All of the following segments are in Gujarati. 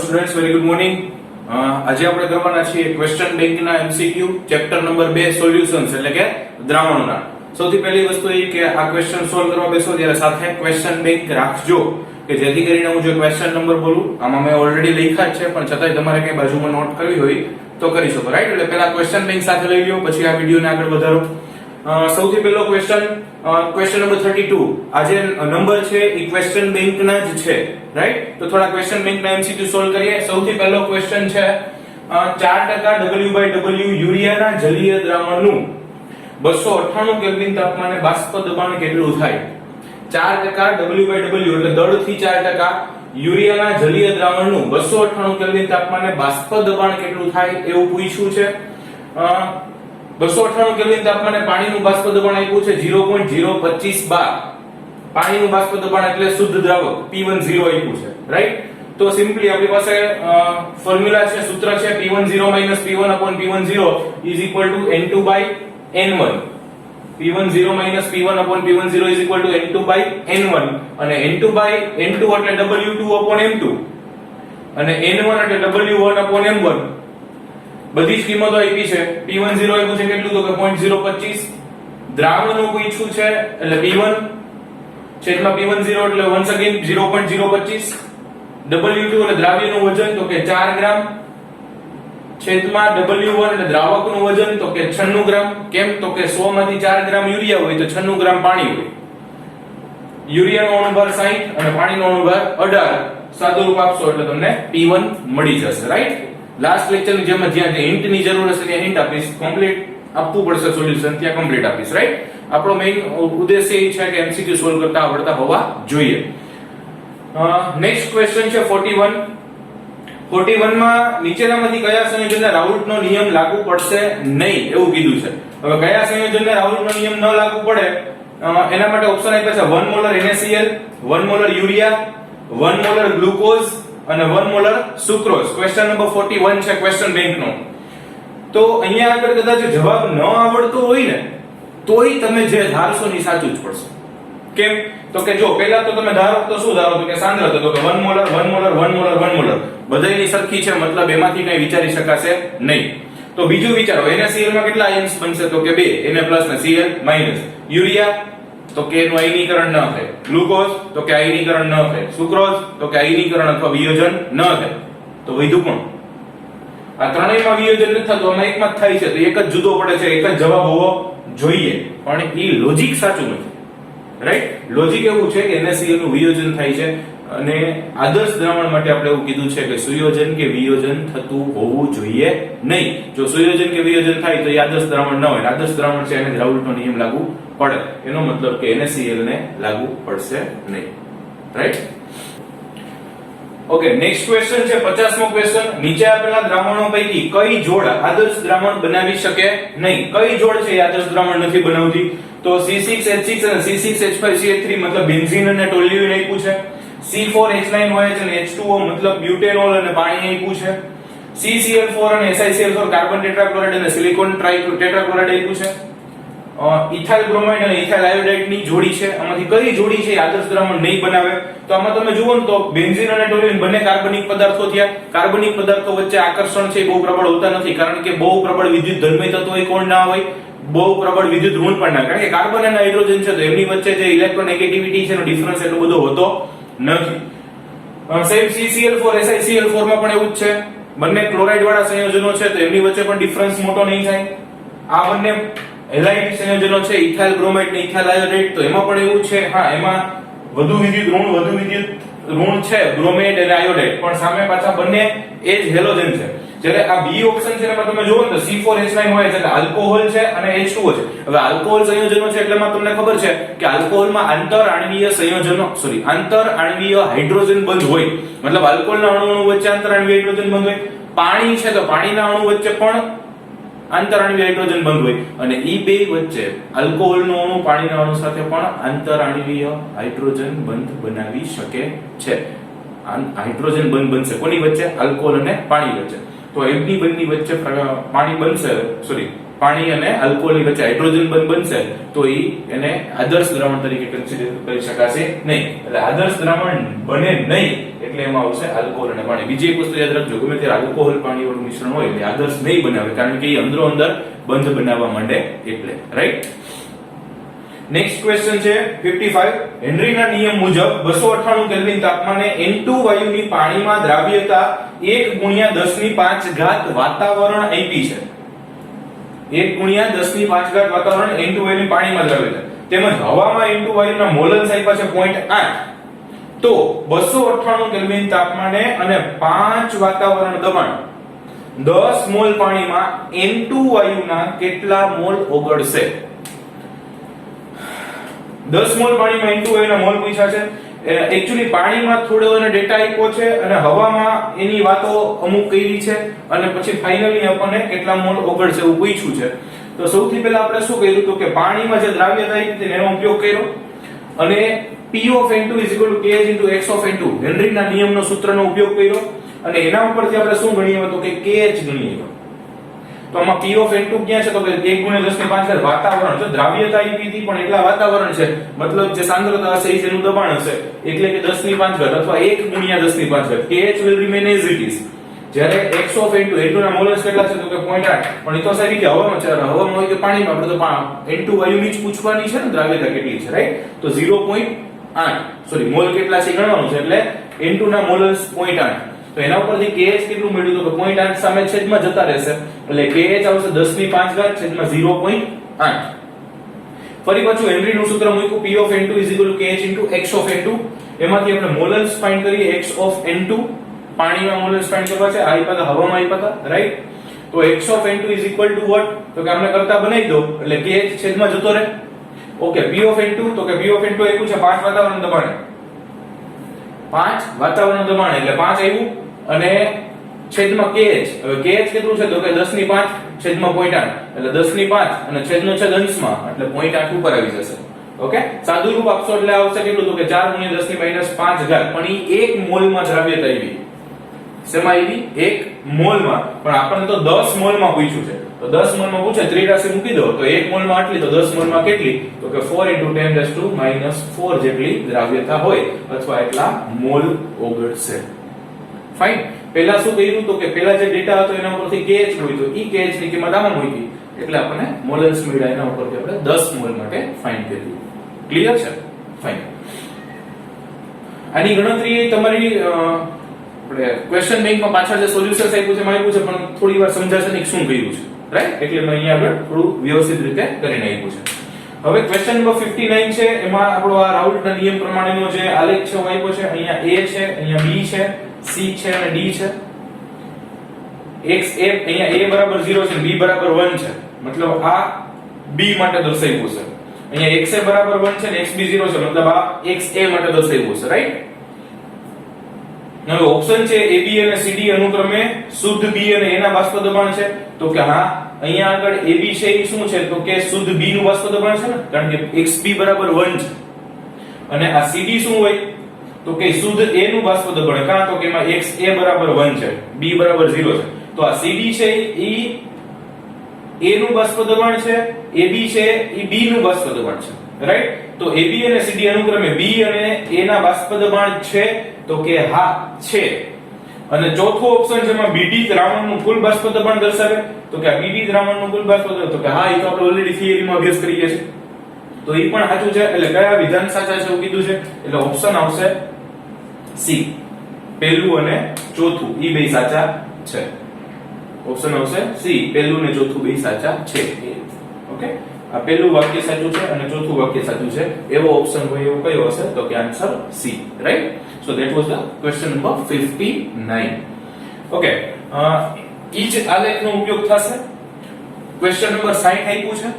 Students, very good morning. આજે આપણે કરવાના છીએ ક્વેશ્ચન બેંકના એમસીક્યુ ચેપ્ટર નંબર 2 સોલ્યુશન્સ એટલે કે દ્રાવણોના. સૌથી પહેલી વસ્તુ એ કે આ ક્વેશ્ચન સોલ્વ કરવા બેસો ત્યારે સાથે ક્વેશ્ચન બેંક રાખજો કે જેથી કરીને હું જો ક્વેશ્ચન નંબર બોલું આમાં મેં ઓલરેડી લખ્યા જ છે પણ છતાંય તમારે કઈ બાજુમાં નોટ કરવી હોય તો કરી શકો, રાઈટ? એટલે પહેલા ક્વેશ્ચન બેંક સાથે લઈ લ્યો, પછી આ વિડિયોને આગળ વધારો. સૌથી પહેલો ક્વેશ્ચન નંબર 32. આ જે નંબર છે એ ક્વેશ્ચન બેંકના જ છે, રાઈટ? તો થોડા ક્વેશ્ચન બેંકના એમસીક્યુ સોલ્વ કરીએ. સૌથી પહેલો ક્વેશ્ચન છે 4% W/W યુરિયાના જલીય દ્રાવણનું 298 કેલ્વિન તાપમાને બાષ્પ દબાણ કેટલું થાય? 4% W/W એટલે દળથી 4% યુરિયાના જલીય દ્રાવણનું 298 કેલ્વિન તાપમાને બાષ્પ દબાણ કેટલું થાય એવું પૂછ્યું છે. 298 કેલ્વિન તાપમાને પાણીનું બાષ્પ દબાણ આપ્યું છે 0.025 બાર. પાણીનું બાષ્પ દબાણ એટલે શુદ્ધ દ્રાવક P10 આપ્યું છે, રાઈટ? તો સિમ્પલી આપણી પાસે ફોર્મ્યુલા છે, સૂત્ર છે P10 P1/P10 N2/N1. P10 P1/P10 N2/N1 અને N2 એટલે W2/M2 અને N1 એટલે W1/M1. બધી જ કિંમતો આપી છે. P10 આપ્યું છે કેટલું તો કે 0.025. દ્રાવણનું પૂછ્યું છે એટલે P1 છેદમાં P10 એટલે once again 0.025. W2 એટલે દ્રાવ્યનું વજન તો કે 4 ગ્રામ છેદમાં W1 એટલે દ્રાવકનું વજન તો કે 96 ગ્રામ. કેમ તો કે 100 માંથી 4 ગ્રામ યુરિયા હોય તો 96 ગ્રામ પાણી હોય. યુરિયાનો અણુભાર 60 અને પાણીનો અણુભાર 18. સાદું રૂપ આપશો એટલે તમને P1 મળી જશે, રાઈટ? લાસ્ટ લેક્ચરની જેમ જ્યાં હિન્ટ ની જરૂર હશે ત્યાં હિન્ટ આપીશ, કમ્પ્લીટ આપવું પડશે સોલ્યુશન ત્યાં કમ્પ્લીટ આપીશ, રાઈટ? આપણો મેઈન ઉદ્દેશ્ય એ છે કે એમસીક્યુ સોલ્વ કરતા આવડતા હોવા જોઈએ. નેક્સ્ટ ક્વેશ્ચન છે 41. 41 માં નીચેનામાંથી કયા સંયોજનને રાઉલ્ટનો નિયમ લાગુ પડશે નહીં એવું કીધું છે. હવે કયા સંયોજનને રાઉલ્ટનો નિયમ ન લાગુ પડે એના માટે ઓપ્શન આપ્યા છે 1 molar NaCl, 1 molar urea, 1 molar glucose અને 1 મોલર સુક્રોઝ. ક્વેશ્ચન નંબર 41 છે ક્વેશ્ચન બેંકનો. તો અહીંયા આગળ કદાચ જવાબ ન આવડતો હોય ને તોય તમે જે ધારશો ની સાચું જ પડશે. કેમ તો કે જો પહેલા તો તમે ધારો તો શું ધારો તો કે સાંદ્રતા તો કે 1 મોલર 1 મોલર 1 મોલર 1 મોલર બધાયની સરખી છે, મતલબ એમાંથી કઈ વિચારી શકાશે નહીં. તો બીજું વિચારો NaCl માં કેટલા આયન્સ બનશે તો કે 2, Na+ ને Cl-. યુરિયા તો કે એનું આયનીકરણ ન થાય. ગ્લુકોઝ તો કે આયનીકરણ ન થાય. સુક્રોઝ તો કે આયનીકરણ અથવા વિયોજન ન થાય. તો વધુ કોણ? આ ત્રણેયમાં વિયોજન નથી થતું, આમાં એકમાં જ થાય છે, તો એક જ જુદો પડે છે, એક જ જવાબ હોવો જોઈએ. પણ ઈ લોજિક સાચું નથી, રાઈટ? લોજિક એવું છે કે NaCl નું વિયોજન થાય છે અને આદર્શ દ્રાવણ માટે આપણે એવું કીધું છે કે સુયોજન કે વિયોજન થતું હોવું જોઈએ નહીં. જો સુયોજન કે વિયોજન થાય તો એ આદર્શ દ્રાવણ ન હોય. આદર્શ દ્રાવણ છે એને રાઉલ્ટનો નિયમ લાગુ પડે. એનો મતલબ કે NaCl ને લાગુ પડશે નહીં, રાઈટ? ઓકે, નેક્સ્ટ ક્વેશ્ચન છે 50મો ક્વેશ્ચન. નીચે આપેલા દ્રાવણો પૈકી કઈ જોડ આદર્શ દ્રાવણ બનાવી શકે નહીં? કઈ જોડ છે એ આદર્શ દ્રાવણ નથી બનાવતી? તો C6H6 અને C6H5CH3 મતલબ બેન્ઝીન અને ટોલ્યુઈન આપ્યું છે. C4H9OH અને H2O મતલબ બ્યુટેનોલ અને પાણી આપ્યું છે. CCl4 અને SiCl4 કાર્બન ટેટ્રાક્લોરાઇડ અને સિલિકોન ટેટ્રાક્લોરાઇડ આપ્યું છે. ઇથાઇલ બ્રોમાઇડ અને ઇથાઇલ આયોડાઇડ ની જોડી છે. આમાંથી કઈ જોડી છે આદર્શ દ્રાવણ નહીં બનાવે? તો આમાં તમે જુઓ ને તો બેન્ઝીન અને ટોલ્યુઈન બંને કાર્બનિક પદાર્થો થયા. કાર્બનિક પદાર્થો વચ્ચે આકર્ષણ છે બહુ પ્રબળ હોતા નથી, કારણ કે બહુ પ્રબળ વિદ્યુત ધર્મી તત્વો કોણ ના હોય, બહુ પ્રબળ વિદ્યુત ઋણ પણ ના, કારણ કે કાર્બન અને હાઇડ્રોજન છે તો એમની વચ્ચે જે ઇલેક્ટ્રોનેગેટિવિટી છે એનો ડિફરન્સ એટલો બધો હોતો નથી. સેમ CCl4 SiCl4 માં પણ એવું જ છે. બંને ક્લોરાઇડ વાળા સંયોજનો છે તો એમની વચ્ચે પણ ડિફરન્સ મોટો નહીં થાય. આ બંને હેલાઇડ સંયોજનો છે, ઇથાઇલ બ્રોમાઇડ ને ઇથાઇલ આયોડાઇડ, તો એમાં પણ એવું છે. હા, એમાં વધુ વિદ્યુત ઋણ છે બ્રોમાઇડ અને આયોડાઇડ, પણ સામે પાછા બંને એ જ હેલોજન છે. જ્યારે આ બી ઓપ્શન છે એમાં તમે જોવો ને તો C4H9OH એટલે આલ્કોહોલ છે અને H2O છે. હવે આલ્કોહોલ સંયોજનો છે એટલેમાં તમને ખબર છે કે આલ્કોહોલમાં આંતર આણ્વીય હાઇડ્રોજન બંધ હોય, મતલબ આલ્કોહોલના અણુ વચ્ચે આંતર આણ્વીય હાઇડ્રોજન બંધ હોય. પાણી છે તો પાણીના અણુ વચ્ચે પણ આંતર આણ્વીય હાઇડ્રોજન બંધ હોય અને ઈ બે વચ્ચે આલ્કોહોલનો અણુ પાણીના અણુ સાથે પણ આંતર આણ્વીય હાઇડ્રોજન બંધ બનાવી શકે છે. હાઇડ્રોજન બંધ બનશે કોની વચ્ચે? આલ્કોહોલ અને પાણી વચ્ચે. તો એમની બંને વચ્ચે પાણી બનશે, પાણી અને આલ્કોહોલની વચ્ચે હાઇડ્રોજન બંધ બનશે તો એને આદર્શ દ્રાવણ તરીકે કન્સિડર કરી શકાશે નહીં. એટલે આદર્શ દ્રાવણ બને નહીં એટલે એટલે એમાં આવશે આલ્કોહોલ અને પાણી. બીજી એક વસ્તુ યાદ રાખજો, ગમે ત્યારે આલ્કોહોલ પાણી વાળું મિશ્રણ હોય એટલે આદર્શ નહીં બનાવે, કારણ કે એ અંદરો અંદર બંધ બનાવવા માંડે એટલે. રાઈટ. નેક્સ્ટ ક્વેશ્ચન છે 55. હેનરીના નિયમ મુજબ 298 કેલ્વિન તાપમાને N2 વાયુની પાણીમાં દ્રાવ્યતા 1 × 10⁵ વાતાવરણ આપી છે. 1 × 10⁵ વાતાવરણ N2 વાયુની પાણીમાં દ્રાવ્યતા, તેમજ હવામાં N2 વાયુના મોલન્સ આપ્યા છે 0.8. તો 298 કેલ્વિન તાપમાને અને 5 વાતાવરણ દબાણ 10 મોલ પાણીમાં N2 વાયુના કેટલા મોલ ઓગળશે? 10 મોલ પાણીમાં N2 વાયુના મોલ પૂછ્યા છે. એકચ્યુઅલી પાણીમાં થોડો એને ડેટા આપ્યો છે અને હવામાં એની વાતો અમુક કરી છે અને પછી ફાઇનલી આપણને કેટલા મોલ ઓગળશે એવું પૂછ્યું છે. તો સૌથી પહેલા આપણે શું કર્યું તો કે પાણીમાં જે દ્રાવ્યતા આપી હતી એનો ઉપયોગ કર્યો અને P of N2 = KH × X of N2 હેનરીના નિયમનો સૂત્રનો ઉપયોગ કર્યો અને એના ઉપરથી આપણે શું ગણીએ તો કે KH ગણીએ. તો આમાં P of N2 ક્યાં છે તો કે 1 × 10⁵ વાતાવરણ છે. દ્રાવ્યતા આપી હતી પણ એટલા વાતાવરણ છે, મતલબ જે સાંદ્રતા હશે એ જેનું દબાણ હશે એટલે કે 10⁵ અથવા 1 × 10⁵. KH will remain as it is. જ્યારે X of N2 ના મોલસ કેટલા છે તો કે 0.8. પણ એ તો સાહેબ કે હવામાં છે, હવામાં હોય કે પાણીમાં, આપણે તો N2 વાયુની જ પૂછવાની છે ને દ્રાવ્યતા કેટલી છે, રાઈટ? તો 0.8 મોલ કેટલા છે ગણવાનું છે એટલે N2 ના મોલસ 0.8. તો એના ઉપરથી KH કેટલું મળ્યું તો કે 0.8 સામે છેદમાં જતા રહેશે એટલે KH આવશે 10⁵ છેદમાં 0.8. ફરી પાછું હેનરીનું સૂત્ર મૂક્યું P of N2 = KH × X of N2. એમાંથી આપણે મોલસ ફાઇન્ડ કરીએ X of N2. પાણીમાં મોલસ ફાઇન્ડ કરવા છે, આ આપ્યા હવામાં આપ્યા રાઈટ? તો X of N2 = what તો કે આપણે કરતા બનાવી દો એટલે KH છેદમાં જતો રહે. ઓકે. P of N2 તો કે P of N2 આપ્યું છે 5 વાતાવરણ દબાણ, 5 વાતાવરણ દબાણ એટલે 5 આવ્યું અને છેદમાં KH. હવે KH કેટલું છે તો કે 10⁵ છેદમાં 0.8 એટલે 10⁵ અને છેદનો છેદ અંશમાં એટલે 0.8 ઉપર આવી જશે. ઓકે. સાદું રૂપ આપશો એટલે આવશે કેટલું તો કે 4 × 10⁻5 પણ એ 1 મોલમાં દ્રાવ્યતા આવી. શેમાં આવી? 1 મોલમાં. પણ આપણને તો 10 મોલમાં પૂછ્યું છે. તો 10 મોલમાં પૂછે ત્રિરાશિ મૂકી દો તો 1 મોલમાં આટલી, તો 10 મોલમાં કેટલી તો કે 4 × 10⁻⁴ જેટલી દ્રાવ્યતા હોય અથવા એટલા મોલ ઓગળશે. ફાઇન. પહેલા શું કર્યું તો કે પહેલા જે ડેટા હતો એના ઉપરથી KH મૂક્યો, ઈ KH ની કિંમત આમાં મૂકી એટલે આપણને મોલન્સ મળ્યા. એના ઉપરથી આપણે 10 મોલ માટે ફાઇન્ડ કર્યું. ક્લિયર છે? ફાઇન. આની ગણતરી તમારી આપણે ક્વેશ્ચન બેંકમાં પાછળ જે સોલ્યુશન્સ આપ્યું છે એમાં આપ્યું છે પણ થોડી વાર સમજાશે ને શું કર્યું છે, રાઈટ? એટલે મેં અહીંયા આગળ થોડું વ્યવસ્થિત રીતે કરીને આપ્યું છે. હવે ક્વેશ્ચન નંબર 59 છે. એમાં આપણો આ રાઉલ્ટના નિયમ પ્રમાણેનો જે આલેખ છે આપ્યો છે. અહીંયા A છે, અહીંયા B છે, C છે અને D છે. X A અહીંયા A = 0 છે, B = 1 છે. મતલબ આ B માટે દર્શાવ્યું છે. અહીંયા XA = 1 છે અને XB 0 છે, મતલબ આ XA માટે દર્શાવ્યું છે, રાઈટ? હવે ઓપ્શન છે AB અને CD અનુક્રમે શુદ્ધ B અને A ના બાષ્પ દબાણ છે. તો કે હા, અહીંયા આગળ AB છે એ શું છે તો કે શુદ્ધ B નું બાષ્પ દબાણ છે ને, કારણ કે XB = 1 છે. અને આ CD શું હોય તો કે શુદ્ધ A નું બાષ્પ દબાણ, કારણ તો કે એમાં XA = 1 છે, B = 0 છે. તો આ CD છે એ A નું બાષ્પ દબાણ છે, AB છે એ B નું બાષ્પ દબાણ છે, રાઈટ? તો AB અને CD અનુક્રમે B અને A ના બાષ્પ દબાણ છે તો કે હા છે. અને ચોથો ઓપ્શન છે એમાં BD દ્રાવણનું કુલ બાષ્પ દબાણ દર્શાવે તો કે આ BD દ્રાવણનું કુલ બાષ્પ દબાણ તો કે હા, એ તો આપણે ઓલરેડી થિયરીમાં અભ્યાસ કરીએ છીએ. તો એ પણ સાચું છે. એટલે કયા વિધાન સાચા છે એવું કીધું છે એટલે ઓપ્શન આવશે C. પહેલું અને ચોથું એ બે સાચા છે. ઓપ્શન આવશે C. પહેલું અને ચોથું બે સાચા છે. ઓકે. આ પહેલું વાક્ય સાચું છે અને ચોથું વાક્ય સાચું છે એવો ઓપ્શન હોય એવો કયો હશે તો કે answer C, right? So that was the question number 59. Okay. Each આલેખનો ઉપયોગ થશે. ક્વેશ્ચન નંબર 60 આપ્યું છે.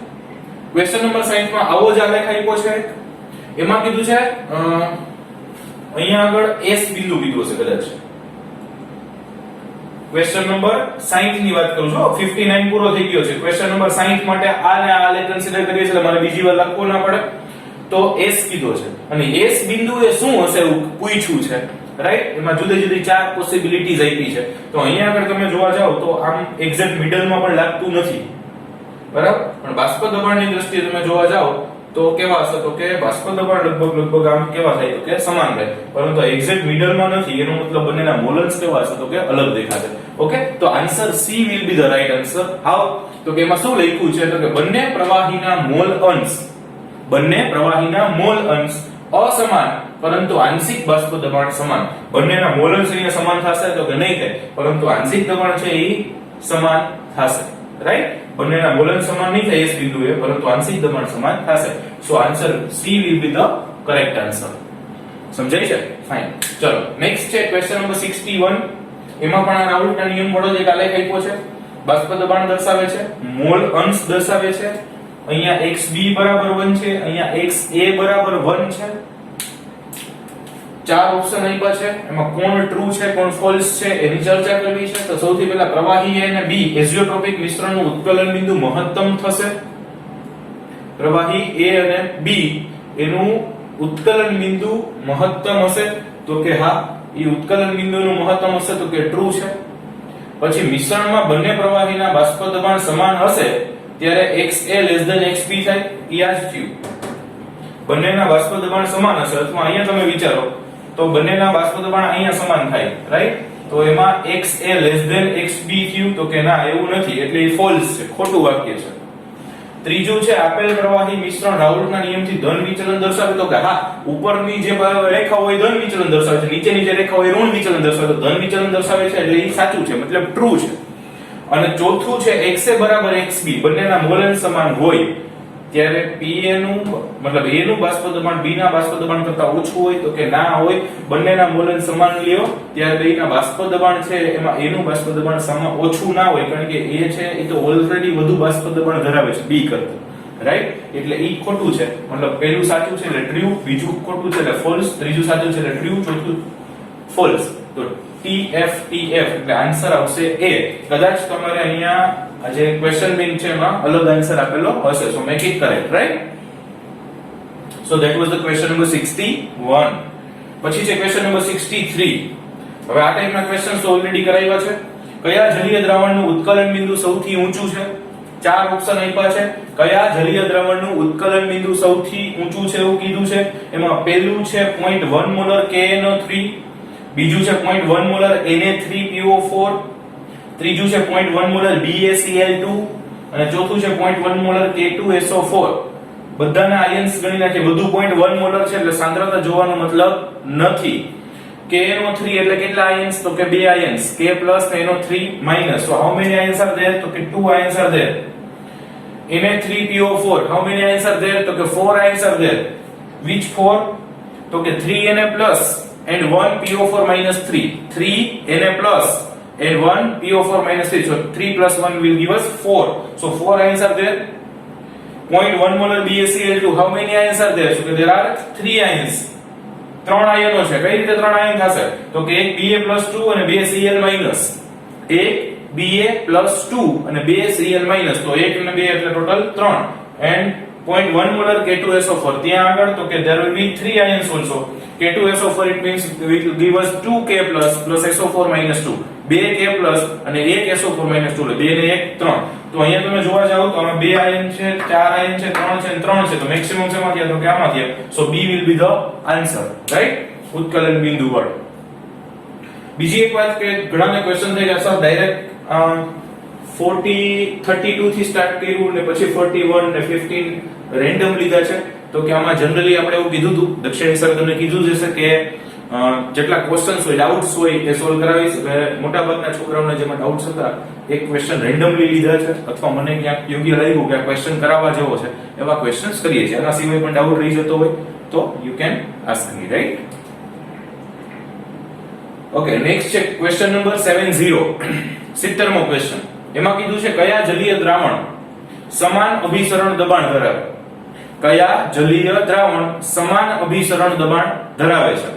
ક્વેશ્ચન નંબર 60 માં આવો જ આલેખ આપ્યો છે. એમાં કીધું છે અહીંયા આગળ S બિંદુ કીધું છે કદાચ. ક્વેશ્ચન નંબર 60 ની વાત કરું છું. 59 પૂરો થઈ ગયો છે. ક્વેશ્ચન નંબર 60 માટે આ ને આ આલેખ કન્સિડર કરીએ છીએ એટલે મારે બીજી વાર લખવો ના પડે. તો S કીધો છે અને S બિંદુ એ શું હશે એવું પૂછ્યું છે, રાઈટ? એમાં જુદી જુદી 4 પોસિબિલિટીઝ આપી છે. તો અહીંયા આગળ તમે જોવા જાવ તો આમ એક્ઝેક્ટ મિડલમાં પણ લાગતું નથી, બરાબર? પણ બાષ્પ દબાણની દ્રષ્ટિએ તમે જોવા જાવ તો કેવા હશે તો કે બાષ્પ દબાણ લગભગ આમ કેવા થાય તો કે સમાન રહે, પરંતુ એક્ઝેક્ટ મિડલમાં નથી, એનો મતલબ બંનેના મોલન્સ કેવા હશે તો કે અલગ દેખાશે. ઓકે, તો answer C will be the right answer. How? તો કે એમાં શું લખ્યું છે તો કે બંને પ્રવાહીના મોલ અંશ અસમાન પરંતુ આંશિક બાષ્પ દબાણ સમાન. બંનેના મોલ અંશ અહીંયા સમાન થશે તો કે નહીં થાય, પરંતુ આંશિક દબાણ છે એ સમાન થશે. રાઈટ? બંનેના મોલ અંશ સમાન નહીં થાય એસ બિંદુએ, પરંતુ આંશિક દબાણ સમાન થશે. So answer C will be the correct answer. સમજાય છે? ફાઇન. ચલો નેક્સ્ટ છે ક્વેશ્ચન નંબર 61. એમાં પણ આ રાઉલ્ટના નિયમ વાળો જે આલેખ આપ્યો છે, બાષ્પ દબાણ દર્શાવે છે, મોલ અંશ દર્શાવે છે. અહીંયા xb બરાબર 1 છે, અહીંયા xa બરાબર 1 છે. ચાર ઓપ્શન આપ્યા છે, એમાં કોણ ટ્રુ છે કોણ ફોલ્સ છે એની ચર્ચા કરવી છે. તો સૌથી પહેલા પ્રવાહી A અને B એઝિયોટ્રોપિક મિશ્રણનું ઉત્કલન બિંદુ મહત્તમ થશે. પ્રવાહી A અને B એનું ઉત્કલન બિંદુ મહત્તમ હશે તો કે હા, એ ઉત્કલન બિંદુનું મહત્તમ હશે તો કે ટ્રુ છે. પછી મિશ્રણમાં બંને પ્રવાહીના બાષ્પ દબાણ સમાન હશે ત્યારે XA XB થાય. એ આ જ થયું. બંનેના બાષ્પ દબાણ સમાન હશે, અથવા અહીંયા તમે વિચારો તો બંનેના બાષ્પ દબાણ અહીંયા સમાન થાય. રાઈટ? તો એમાં XA XB થયું તો કે ના, એવું નથી, એટલે એ ફોલ્સ છે, ખોટું વાક્ય છે. ત્રીજું છે આપેલ પ્રવાહી મિશ્રણ રાઉલ્ટના નિયમથી ધન વિચલન દર્શાવે તો કે હા, ઉપરની જે રેખા હોય ધન વિચલન દર્શાવે છે, નીચેની જે રેખા હોય ઋણ વિચલન દર્શાવે, તો ધન વિચલન દર્શાવે છે એટલે એ સાચું છે, મતલબ ટ્રુ છે. અને ચોથું છે XA બરાબર XB બંનેના મોલ અંશ સમાન હોય ત્યારે PA નું મતલબ A નું બાષ્પ દબાણ B ના બાષ્પ દબાણ કરતા ઓછું હોય તો કે ના હોય. બંનેના મોલ અંશ સમાન લ્યો ત્યારે બેના બાષ્પ દબાણ છે એમાં A નું બાષ્પ દબાણ સમાન ઓછું ના હોય, કારણ કે A છે એ તો ઓલરેડી વધુ બાષ્પ દબાણ ધરાવે છે B કરતા. રાઈટ? એટલે ઈ ખોટું છે, મતલબ પહેલું સાચું છે એટલે ટ્રુ, બીજું ખોટું છે એટલે ફોલ્સ, ત્રીજું સાચું છે એટલે ટ્રુ, ચોથું ફોલ્સ. તો TF એટલે આન્સર આવશે A. કદાચ તમારે અહીંયા આ જે ક્વેશ્ચન બેંક છે એમાં અલગ આન્સર આપેલો હશે, so make it correct. Right? So that was the question number 61. પછી છે ક્વેશ્ચન નંબર 63. હવે આ ટાઈપના ક્વેશ્ચન્સ ઓલરેડી કરાવ્યા છે. કયા જલીય દ્રાવણનું ઉત્કલન બિંદુ સૌથી ઊંચું છે? ચાર ઓપ્શન આપ્યા છે. કયા જલીય દ્રાવણનું ઉત્કલન બિંદુ સૌથી ઊંચું છે એવું કીધું છે. એમાં પહેલું છે 0.1 મોલર KNO3, બીજું છે 0.1 મોલર Na3PO4, ત્રીજું છે 0.1 મોલર BaCl2 અને ચોથું છે 0.1 મોલર K2SO4. બધાના આયન્સ ગણી નાખીએ, બધું 0.1 મોલર છે એટલે સાંદ્રતા જોવાનો મતલબ નથી. KNO3 એટલે કેટલા આયન્સ તો કે 2 આયન્સ, K+ ને NO3-. so how many ions are there તો કે 2 ions are there. Na3PO4 how many ions are there તો કે 4 ions are there. which 4 તો કે 3 Na+ and 1 PO4 - 3, 3 Na+ and 1 PO4 - 3, so 3 + 1 will give us 4, so 4 ions are there. 0.1 molar BaCl2 how many ions are there so there are 3 ions, 3 આયનો છે. કઈ રીતે 3 આયન થશે તો કે એક Ba+2 અને 2 Cl-, એક Ba+2 અને 2 Cl-, તો 1 અને 2 એટલે ટોટલ 3 and 0.1 molar K2SO4 ત્યાં આગળ તો કે there will be 3 ions also. K2SO4 it means it will give us 2K+ plus SO4 - 2, 2K+ અને 1 SO4 - 2 એટલે 2 ને 1 3. તો અહીંયા તમે જોવા જાવ તો આમાં 2 આયન છે, 4 આયન છે, 3 છે અને 3 છે, તો મેક્સિમમ શેમાં થયા તો કે આમાં થયા. સો B will be the answer. Right? ઉત્કલન બિંદુ વડ. બીજી એક વાત કે ઘણાને ક્વેશ્ચન થઈ ગયા સર ડાયરેક્ટ 32 થી સ્ટાર્ટ કર્યું ને પછી 41 ને 15 રેન્ડમ લીધા છે, તો કે આમાં જનરલી આપણે એવું કીધું હતું, દક્ષિણી સર તમને કીધું જ હશે કે જેટલા ક્વેશ્ચન્સ હોય, ડાઉટ્સ હોય એ સોલ્વ કરાવીશ. એટલે મોટાભાગના છોકરાઓને જેમાં ડાઉટ્સ હતા એક ક્વેશ્ચન રેન્ડમલી લીધા છે, અથવા મને ક્યાંક યોગ્ય લાગ્યું કે આ ક્વેશ્ચન કરાવવા જેવો છે એવા ક્વેશ્ચન્સ કરીએ છીએ. આના સિવાય પણ ડાઉટ રહી જતો હોય તો you can ask me. Right? Okay, next છે ક્વેશ્ચન નંબર 70. 70મો ક્વેશ્ચન. એમાં કીધું છે કયા જલીય દ્રાવણ સમાન અભિસરણ દબાણ ધરાવે? કયા જલીય દ્રાવણ સમાન અભિસરણ દબાણ ધરાવે છે?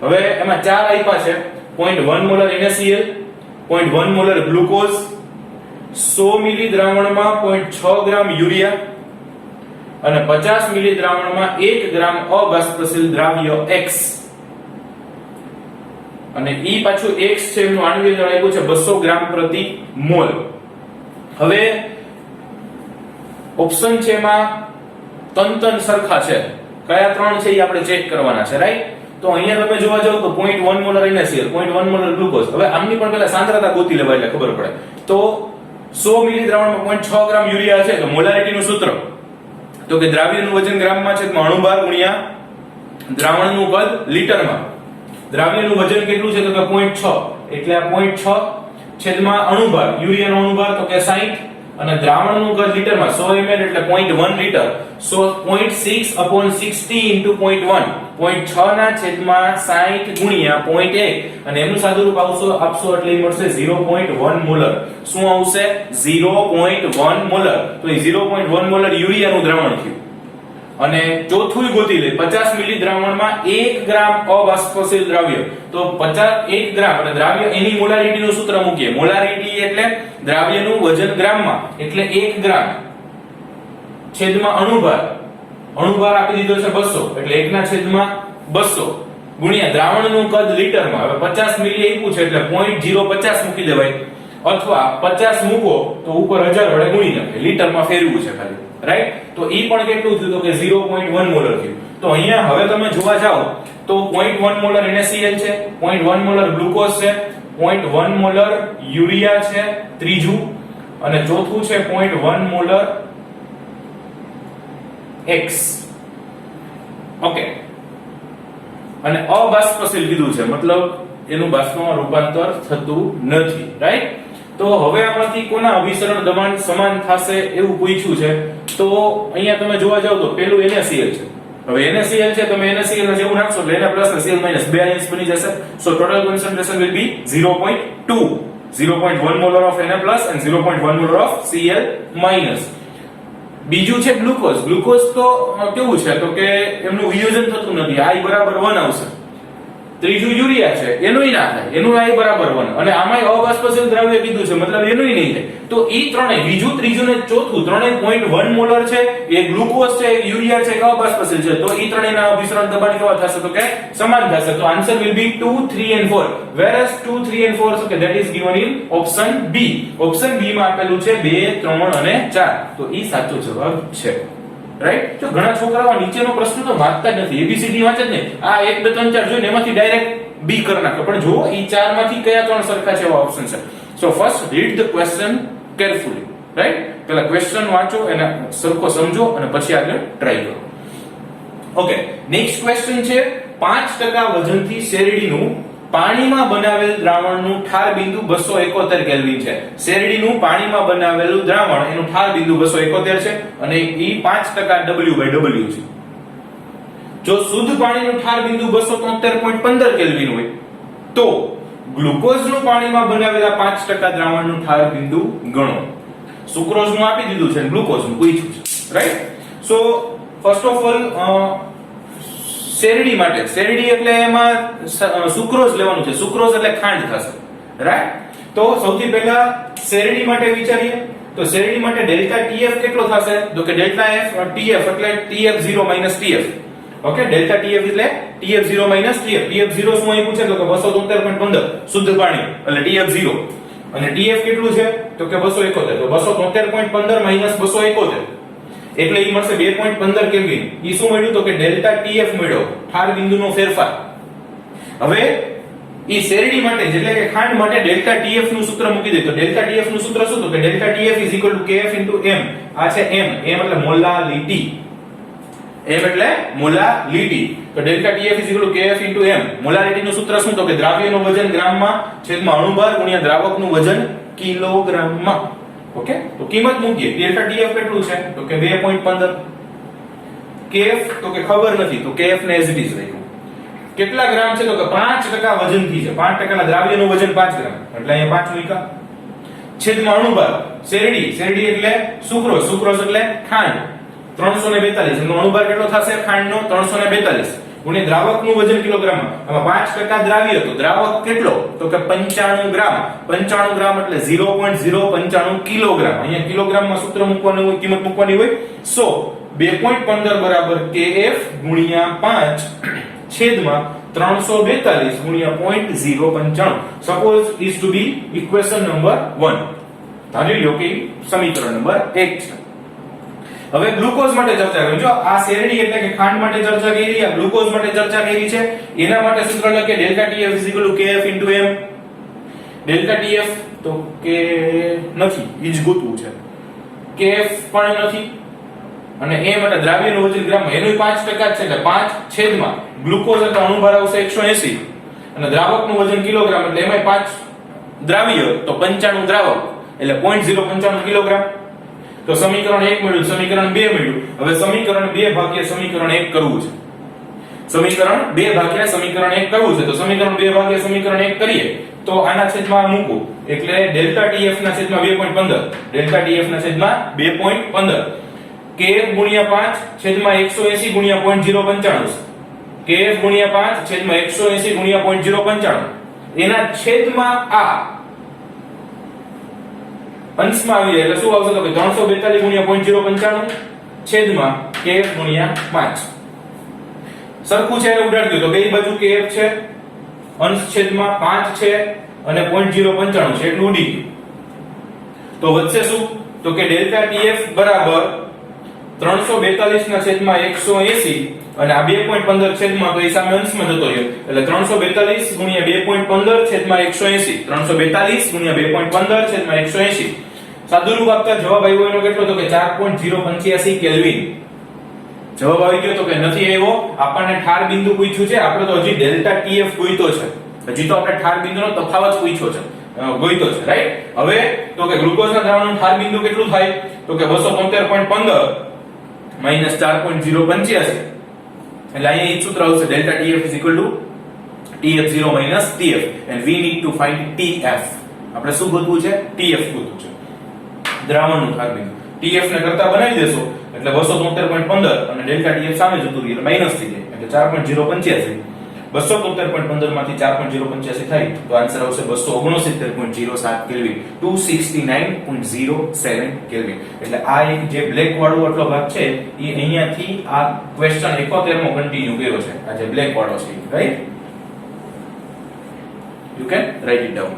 હવે એમાં ચાર આપ્યા છે. 0.1 મોલર NaCl, 0.1 મોલર ગ્લુકોઝ, 100 મિલી દ્રાવણમાં 0.6 ગ્રામ યુરિયા અને 50 મિલી દ્રાવણમાં 1 ગ્રામ અબાષ્પશીલ દ્રાવ્ય X. અને ઈ પાછું X છે એનું આણ્વિક દળ આપ્યું છે 200 ગ્રામ પ્રતિ મોલ. હવે ઓપ્શન છે એમાં તન સરખા છે, કયા 3 છે એ આપણે ચેક કરવાના છે, રાઈટ? તો અહીંયા તમે જોવા જાવ તો 0.1 મોલર NaCl, 0.1 મોલર ગ્લુકોઝ. હવે આમની પણ પહેલા સાંદ્રતા ગોતી લેવાય એટલે ખબર પડે. તો 100 મિલી દ્રાવણમાં 0.6 ગ્રામ યુરિયા છે, તો મોલારિટીનું સૂત્ર તો કે દ્રાવ્યનું વજન ગ્રામમાં છે તો અણુભાર ગુણ્યા દ્રાવણનું કદ લીટરમાં. દ્રાવ્યનું વજન કેટલું છે તો કે 0.6, એટલે આ 0.6 છેદમાં અણુભાર, યુરિયાનો અણુભાર તો કે 60 અને દ્રાવણનું કદ લીટરમાં 100 ml એટલે 0.1 લીટર. સો 0.6/60 into 0.1, 0.6 ના છેદમાં 60 ગુણ્યા 0.1 અને એનું સાદુરૂપ આપશો એટલે ઈ મળશે 0.1 મોલર. શું આવશે? 0.1 મોલર. તો એ 0.1 મોલર યુરિયાનું દ્રાવણ થયું. અને ચોથું ગોતી લે, 50 મિલી દ્રાવણમાં 1 ગ્રામ અબાષ્પશીલ દ્રાવ્ય. તો 1 ગ્રામ અને દ્રાવ્ય એની મોલારિટીનું સૂત્ર મૂકીએ. મોલારિટી એટલે દ્રાવ્યનું વજન ગ્રામમાં, એટલે 1 ગ્રામ છેદમાં અણુભાર, અણુભાર આપી દીધો છે 200 એટલે 1 ના છેદમાં 200 ગુણ્યા દ્રાવણનું કદ લીટરમાં. હવે 50 મિલી આપ્યું છે એટલે 0.050 મૂકી દેવાય, અથવા 50 મૂકો તો ઉપર 1000 વડે ગુણી નાખે, લીટરમાં ફેરવું છે ખાલી, રાઈટ? તો ઈ પણ કેટલું થયું તો કે 0.1 મોલર થયું. તો અહીંયા હવે તમે જોવા જાઓ તો 0.1 મોલર NaCl છે, 0.1 મોલર ગ્લુકોઝ છે, 0.1 મોલર યુરિયા છે ત્રીજું, અને ચોથું છે 0.1 મોલર X. ઓકે, અને અબાષ્પશીલ કીધું છે, મતલબ એનું બાષ્પમાં રૂપાંતર થતું નથી, રાઈટ? તો હવે આમાંથી કોના અભિસરણ દબાણ સમાન થશે એવું પૂછ્યું છે. તો અહીંયા તમે જોવા જાવ તો પેલું NaCl છે. હવે NaCl છે, તમે NaCl ને જેવું નાખશો એટલે Na પ્લસ ને Cl માઈનસ 2 આયન્સ બની જશે. સો total concentration will be 0.2, 0.1 molar of Na plus and 0.1 molar of Cl minus. બીજું છે ગ્લુકોઝ. ગ્લુકોઝ તો કેવું છે તો કે એમનું વિયોજન થતું નથી, I બરાબર 1 આવશે. ત્રીજું યુરિયા છે, એનુંય ના થાય, એનું I બરાબર 1, અને આમાંય અબાષ્પશીલ દ્રવ્ય કીધું છે, મતલબ એનુંય નહીં થાય. તો ઈ ત્રણેય, બીજું ત્રીજું ને ચોથું ત્રણેય 0.1 મોલર છે, એ ગ્લુકોઝ છે, યુરિયા છે, અબાષ્પશીલ છે. તો ઈ ત્રણેયના અભિસરણ દબાણ કેવા થશે તો કે સમાન થશે. તો answer will be 2, 3 and 4. whereas 2, 3 and 4 so that is given in option B. Option B માં આપેલું છે 2, 3 અને 4. તો ઈ સાચો જવાબ છે, રાઈટ? જો ઘણા છોકરાઓ નીચેનો પ્રશ્ન તો વાંચતા જ નથી, ABCD વાંચે જ નહીં, આ 1, 2, 3, 4 જોઈને એમાંથી ડાયરેક્ટ B કરી નાખે. પણ જો ઈ 4 માંથી કયા 3 સરખા છે એવા ઓપ્શન છે. So first read the question carefully, right? પહેલા ક્વેશ્ચન વાંચો, એને સરખો સમજો અને પછી આગળ ટ્રાય કરો. ઓકે, નેક્સ્ટ ક્વેશ્ચન છે 5% વજનથી શેરડીનું પાણીમાં બનાવેલ દ્રાવણનું ઠાર બિંદુ 271 કેલ્વિન છે. શેરડીનું પાણીમાં બનાવેલું દ્રાવણ એનું ઠાર બિંદુ 271 છે અને ઈ 5% W/W છે. જો શુદ્ધ પાણીનું ઠાર બિંદુ 273.15 કેલ્વિન હોય તો ગ્લુકોઝનું પાણીમાં બનાવેલા 5% દ્રાવણનું ઠાર બિંદુ ગણો. સુક્રોઝનું આપી દીધું છે, ગ્લુકોઝનું પૂછ્યું છે, right? So first of all શેરડી માટે, શેરડી એટલે એમાં સુક્રોઝ લેવાનું છે, સુક્રોઝ એટલે ખાંડ થશે, રાઈટ? તો સૌથી પહેલા શેરડી માટે વિચારીએ તો શેરડી માટે ડેલ્ટા TF કેટલો થશે તો કે ડેલ્ટા TF એટલે TF0 TF. Okay, delta TF એટલે TF0 TF. TF0 શું અહીં પૂછે તો કે 273.15 શુદ્ધ પાણી એટલે TF0, અને TF કેટલું છે તો કે 271. તો 273.15 - 271 એટલે ઈ મળશે 2.15 કેલ્વિન. ઈ શું મળ્યું તો કે ડેલ્ટા TF મળ્યો, ઠાર બિંદુનો ફેરફાર. હવે ઈ શેરડી માટે એટલે કે ખાંડ માટે ડેલ્ટા TF નું સૂત્ર મૂકી દે. તો ડેલ્ટા TF નું સૂત્ર શું તો કે ડેલ્ટા TF Kf * M. આ છે M, M એટલે મોલાલિટી, M એટલે મોલાલિટી. તો delta TF Kf * M. Molality નું સૂત્ર શું તો કે દ્રાવ્યનું વજન ગ્રામમાં છેદમાં અણુભાર ગુણ્યા દ્રાવકનું વજન કિલોગ્રામમાં. ઓકે, તો કિંમત મૂકીએ. ડેલ્ટા TF કેટલું છે તો કે 2.15. Kf તો કે ખબર નથી, તો Kf ને એઝ ઇટ ઇઝ રાખ્યું. કેટલા ગ્રામ છે તો કે 5% વજનથી છે, 5% ના દ્રાવ્યનું વજન 5 ગ્રામ એટલે અહીંયા 5 મૂક્યા. છેદમાં અણુભાર, શેરડી એટલે સુક્રોઝ, સુક્રોઝ એટલે ખાંડ 342. એનો અણુભાર કેટલો થશે ખાંડનો 342 ગુણ્યા દ્રાવકનું વજન કિલોગ્રામમાં. આમાં 5% દ્રાવ્ય તો દ્રાવક કેટલો તો કે 95 ગ્રામ. 95 ગ્રામ એટલે 0.095 કિલોગ્રામ. અહીંયા કિલોગ્રામમાં સૂત્ર મૂકવાનું હોય, કિંમત મૂકવાની હોય. સો 2.15 બરાબર Kf ગુણ્યા 5 છેદમાં 342 ગુણ્યા 0.095. Suppose is to be equation number 1. ધારી લો કે સમીકરણ નંબર 1 છે. હવે ગ્લુકોઝ માટે ચર્ચા કરી. જો આ શેરડી એટલે કે ખાંડ માટે ચર્ચા કરી, આ ગ્લુકોઝ માટે ચર્ચા કરી છે. એના માટે સૂત્ર લખીએ delta TF kf m. Delta TF તો કે નથી, ઈ જ ગોતવું છે. kf પણ નથી અને m એટલે દ્રાવ્યનું વજન ગ્રામમાં, એનું 5% છે એટલે 5 છેદમાં ગ્લુકોઝ એટલે અણુભાર આવશે 180 અને દ્રાવકનું વજન કિલોગ્રામ એટલે એમાં 5 દ્રાવ્ય તો 95 દ્રાવક એટલે 0.095 કિલોગ્રામ. તો સમીકરણ 1 મળ્યું, સમીકરણ 2 મળ્યું. હવે સમીકરણ 2 ભાગ્યા સમીકરણ 1 કરવું છે. સમીકરણ 2 ભાગ્યા સમીકરણ 1 કરવું છે. તો સમીકરણ 2 ભાગ્યા સમીકરણ 1 કરીએ તો આના છેદમાં મૂકવું એટલે ડેલ્ટા TF ના છેદમાં 2.15, ડેલ્ટા TF ના છેદમાં 2.15, kf ગુણ્યા 5 છેદમાં 180 ગુણ્યા 0.095, kf ગુણ્યા 5 છેદમાં 180 ગુણ્યા 0.095 એના છેદમાં આ અંશમાં આવી જાય એટલે શું આવશે તો કે 342 ગુણ્યા 0.095 છેદમાં kf ગુણ્યા 5. સરખું છે એને ઉડાડી દો તો બે બાજુ kf છે, અંશ છેદમાં 5 છે અને 0.095 છે એટલું ઉડી ગયું. તો વધશે શું તો કે ડેલ્ટા TF બરાબર 342 ના છેદમાં 180 અને આ 2.15 છેદમાં તો એ સામે અંશમાં જતો રહ્યો એટલે 342 ગુણ્યા 2.15 છેદમાં 180, 342 ગુણ્યા 2.15 છેદમાં 180. સાદુરૂપ આપતા જવાબ આવ્યો એનો કેટલો તો કે 4.085 કેલ્વિન. જવાબ આવી ગયો તો કે નથી આવ્યો. આપણને ઠાર બિંદુ પૂછ્યું છે, આપણે તો હજી ડેલ્ટા TF ગોઈતો છે, હજી તો આપણે ઠાર બિંદુનો તફાવત પૂછ્યો છે, ગોઈતો છે, રાઈટ. હવે તો કે ગ્લુકોઝના દ્રાવણનું ઠાર બિંદુ કેટલું થાય તો કે 273.15 માઈનસ 4.085 એટલે અહીંયા એ સૂત્ર આવશે delta TF TF0 minus TF and we need to find TF. આપણે શું ગોતવું છે? TF ગોતવું છે, દ્રાવણનું ઠાર બિંદુ. TF ને કરતા બનાવી દેશો એટલે 273.15 અને ડેલ્ટા TF સામે જતું રહ્યું એટલે માઈનસ થઈ જાય એટલે 4.085. 273.15 માંથી 4.085 થાય તો આન્સર આવશે 269.07 કેલ્વિન, 269.07 કેલ્વિન. એટલે આ એક જે બ્લેક વાળો આટલો ભાગ છે એ અહીંયાથી આ ક્વેશ્ચન 71 માં કન્ટિન્યુ કર્યો છે. આ જે બ્લેક વાળો છે, right. You can write it down.